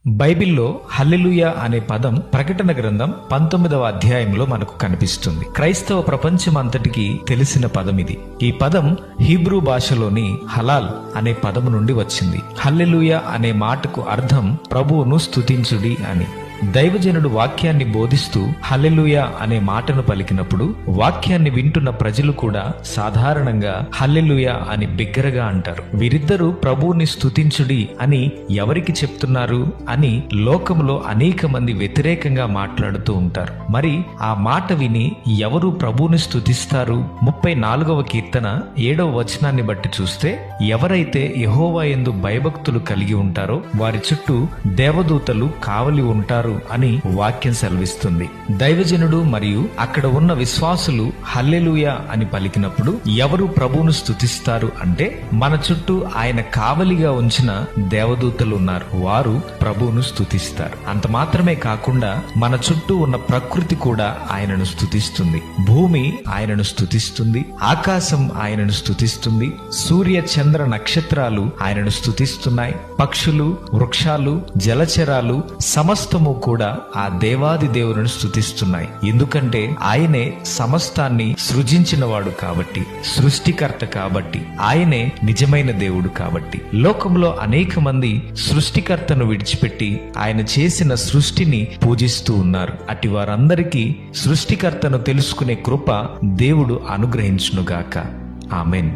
బైబిల్లో హల్లెలూయా అనే పదం ప్రకటన గ్రంథం 19వ అధ్యాయంలో మనకు కనిపిస్తుంది. క్రైస్తవ ప్రపంచమంతటికి తెలిసిన పదం ఇది. ఈ పదం హీబ్రూ భాషలోని హలాల్ అనే పదము నుండి వచ్చింది. హల్లెలూయా అనే మాటకు అర్థం ప్రభువును స్తుతించుడి అని. దైవజనుడు వాక్యాన్ని బోధిస్తూ హల్లెలూయా అనే మాటను పలికినప్పుడు వాక్యాన్ని వింటున్న ప్రజలు కూడా సాధారణంగా హల్లెలూయా అని బిగ్గరగా అంటారు. వీరిద్దరూ ప్రభువుని స్తుతించుడి అని ఎవరికి చెప్తున్నారు అని లోకంలో అనేక మంది వ్యతిరేకంగా మాట్లాడుతూ ఉంటారు. మరి ఆ మాట విని ఎవరు ప్రభువుని స్తుతిస్తారు? 34వ కీర్తన 7వ వచనాన్ని బట్టి చూస్తే, ఎవరైతే యెహోవా యందు భయభక్తులు కలిగి ఉంటారో వారి చుట్టూ దేవదూతలు కావలి ఉంటారు అని వాక్యం సెలవిస్తుంది. దైవజనుడు మరియు అక్కడ ఉన్న విశ్వాసులు హల్లెలూయా అని పలికినప్పుడు ఎవరు ప్రభువును స్తుతిస్తారు అంటే, మన చుట్టూ ఆయన కావలిగా ఉంచిన దేవదూతలు ఉన్నారు, వారు ప్రభువును స్తుతిస్తారు. అంత మాత్రమే కాకుండా మన చుట్టూ ఉన్న ప్రకృతి కూడా ఆయనను స్తుతిస్తుంది. భూమి ఆయనను స్తుతిస్తుంది, ఆకాశం ఆయనను స్తుతిస్తుంది, సూర్య చంద్ర నక్షత్రాలు ఆయనను స్తుతిస్తున్నాయి, పక్షులు, వృక్షాలు, జలచరాలు సమస్తము కూడా ఆ దేవాది దేవుని స్తుతిస్తున్నాయి. ఎందుకంటే ఆయనే సమస్తాన్ని సృజించినవాడు కాబట్టి, సృష్టికర్త కాబట్టి, ఆయనే నిజమైన దేవుడు కాబట్టి. లోకంలో అనేక మంది సృష్టికర్తను విడిచిపెట్టి ఆయన చేసిన సృష్టిని పూజిస్తూ ఉన్నారు. అట్టి వారందరికీ సృష్టికర్తను తెలుసుకునే కృప దేవుడు అనుగ్రహించునుగాక. ఆమెన్.